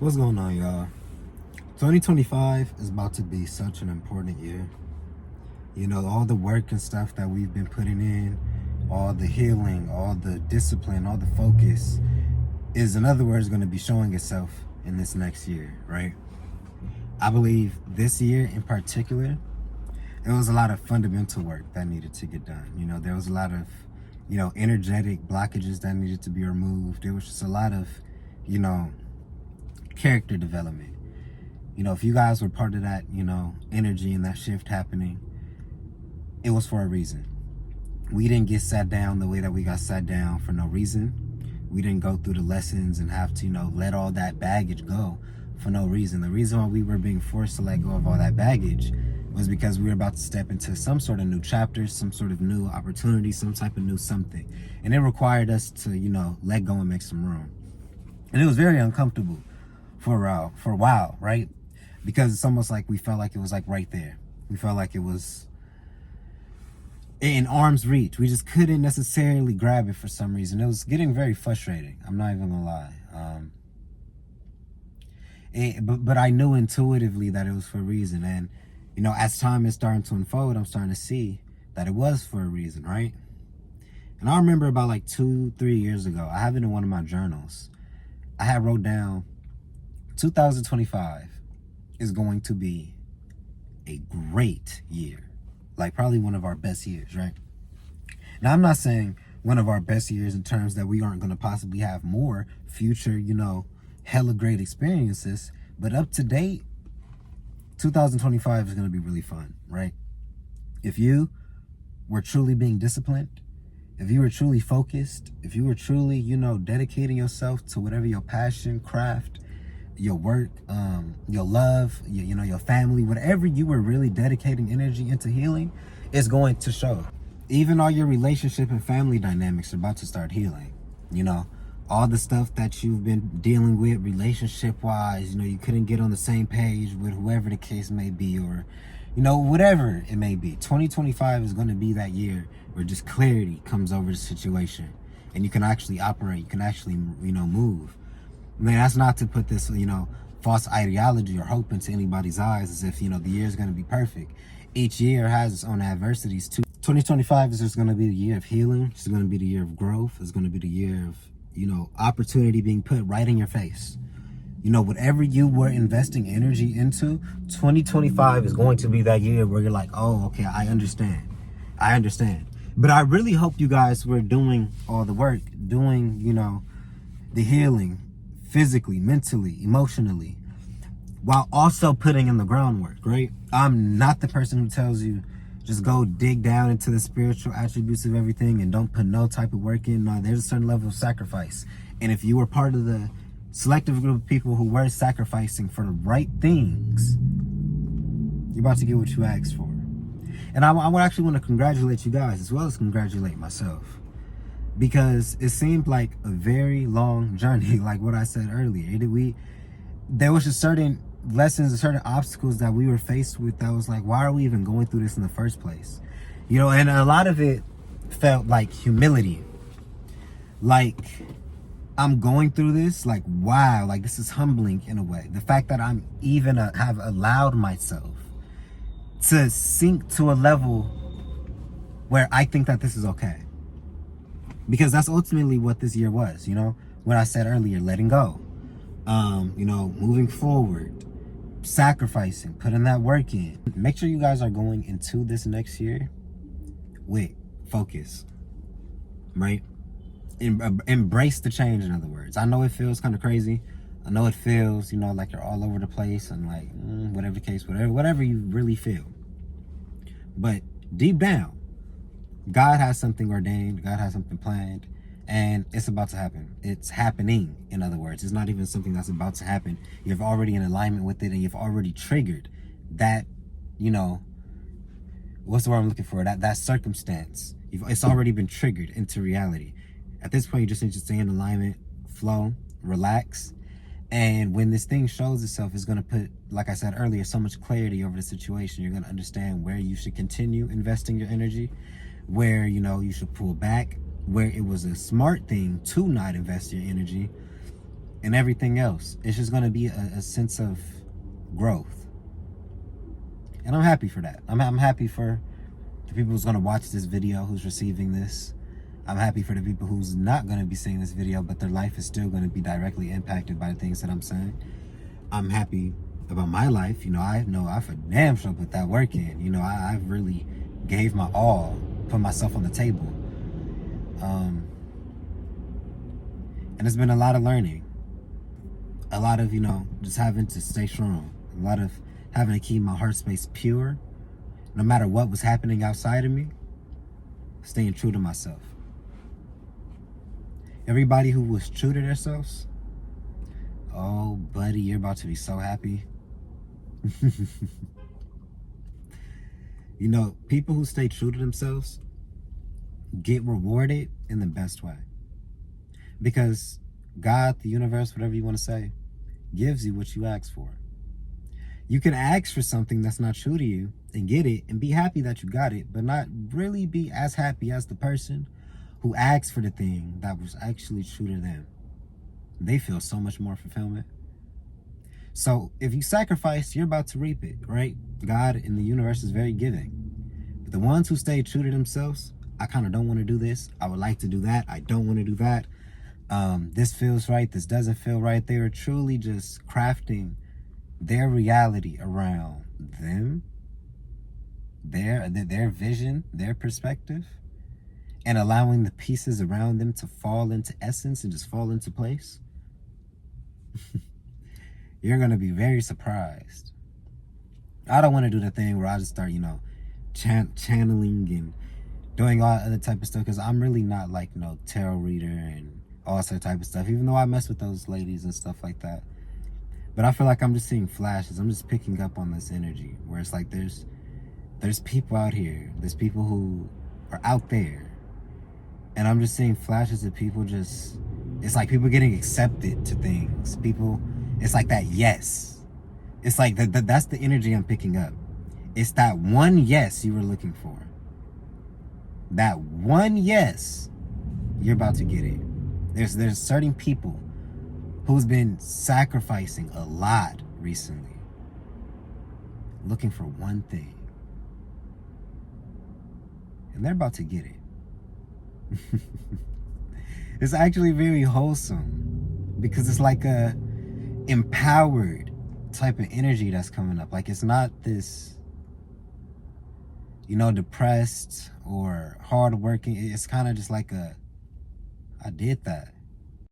What's going on, y'all? 2025 is about to be such an important year. You know, all the work and stuff that we've been putting in, all the healing, all the discipline, all the focus is, in other words, going to be showing itself in this next year, right? I believe this year in particular, there was a lot of fundamental work that needed to get done. You know, there was a lot of, energetic blockages that needed to be removed. There was just a lot of, character development. You know, if you guys were part of that, energy and that shift happening, it was for a reason. We didn't get sat down the way that we got sat down for no reason. We didn't go through the lessons and have to, let all that baggage go for no reason. The reason why we were being forced to let go of all that baggage was because we were about to step into some sort of new chapter, some sort of new opportunity, some type of new something. And it required us to, let go and make some room. And it was very uncomfortable for a while, right? Because it's almost like we felt like it was like right there. We felt like it was in arm's reach. We just couldn't necessarily grab it for some reason. It was getting very frustrating. I'm not even gonna lie. But I knew intuitively that it was for a reason. And, as time is starting to unfold, I'm starting to see that it was for a reason, right? And I remember about like 2-3 years ago, I have it in one of my journals. I had wrote down 2025 is going to be a great year. Like probably one of our best years, right? Now, I'm not saying one of our best years in terms that we aren't going to possibly have more future, hella great experiences. But up to date, 2025 is going to be really fun, right? If you were truly being disciplined, if you were truly focused, if you were truly, dedicating yourself to whatever your passion, craft, your work, your love, your family, whatever you were really dedicating energy into healing is going to show. Even all your relationship and family dynamics are about to start healing. All the stuff that you've been dealing with relationship wise, you couldn't get on the same page with whoever the case may be, or, whatever it may be. 2025 is going to be that year where just clarity comes over the situation and you can actually operate, you can actually, move. Man, that's not to put this, false ideology or hope into anybody's eyes as if, the year is going to be perfect. Each year has its own adversities too. 2025 is just going to be the year of healing. It's going to be the year of growth. It's going to be the year of, opportunity being put right in your face. Whatever you were investing energy into, 2025 is going to be that year where you're like, oh, okay, I understand. But I really hope you guys were doing all the work, doing, the healing, physically, mentally, emotionally, while also putting in the groundwork, right? I'm not the person who tells you just go dig down into the spiritual attributes of everything and don't put no type of work in. No, there's a certain level of sacrifice. And if you were part of the selective group of people who were sacrificing for the right things, you're about to get what you asked for. And I would actually want to congratulate you guys as well as congratulate myself, because it seemed like a very long journey. Like what I said earlier, there was just certain lessons and certain obstacles that we were faced with that was like, why are we even going through this in the first place? And a lot of it felt like humility. Like, I'm going through this, like, wow, like this is humbling in a way. The fact that I'm even have allowed myself to sink to a level where I think that this is okay. Because that's ultimately what this year was, what I said earlier, letting go, moving forward, sacrificing, putting that work in. Make sure you guys are going into this next year with focus, right? Embrace the change, in other words. I know it feels kind of crazy. I know it feels, like you're all over the place and like, whatever the case, whatever you really feel. But deep down, God has something ordained, God has something planned, and it's about to happen. It's happening, in other words. It's not even something that's about to happen. You're already in alignment with it, and you've already triggered that, what's the word I'm looking for? That circumstance. It's already been triggered into reality. At this point, you just need to stay in alignment, flow, relax. And when this thing shows itself, it's going to put, like I said earlier, so much clarity over the situation. You're going to understand where you should continue investing your energy, where, you should pull back, where it was a smart thing to not invest your energy, and everything else. It's just going to be a sense of growth. And I'm happy for that. I'm happy for the people who's going to watch this video, who's receiving this. I'm happy for the people who's not going to be seeing this video, but their life is still going to be directly impacted by the things that I'm saying. I'm happy about my life. You know I for damn sure put that work in. You know, I really gave my all, put myself on the table. And it's been a lot of learning. A lot of, just having to stay strong. A lot of having to keep my heart space pure. No matter what was happening outside of me, staying true to myself. Everybody who was true to themselves, oh, buddy, you're about to be so happy. People who stay true to themselves get rewarded in the best way. Because God, the universe, whatever you want to say, gives you what you ask for. You can ask for something that's not true to you and get it and be happy that you got it, but not really be as happy as the person who asked for the thing that was actually true to them. They feel so much more fulfillment. So if you sacrifice, you're about to reap it, right? God in the universe is very giving. But the ones who stay true to themselves, I kind of don't want to do this. I would like to do that. I don't want to do that. This feels right. This doesn't feel right. They are truly just crafting their reality around them, their vision, their perspective, and allowing the pieces around them to fall into essence and just fall into place. You're going to be very surprised. I don't want to do the thing where I just start, channeling and doing all other type of stuff, because I'm really not like tarot reader and all that type of stuff, even though I mess with those ladies and stuff like that. But I feel like I'm just seeing flashes. I'm just picking up on this energy where it's like there's people out here. There's people who are out there. And I'm just seeing flashes of people it's like people getting accepted to things. It's like that yes. It's like that's the energy I'm picking up. It's that one yes you were looking for. That one yes, you're about to get it. There's certain people who's been sacrificing a lot recently, looking for one thing, and they're about to get it. It's actually very wholesome, because it's like a empowered type of energy that's coming up. Like, it's not this depressed or hardworking. It's kind of just like I did that.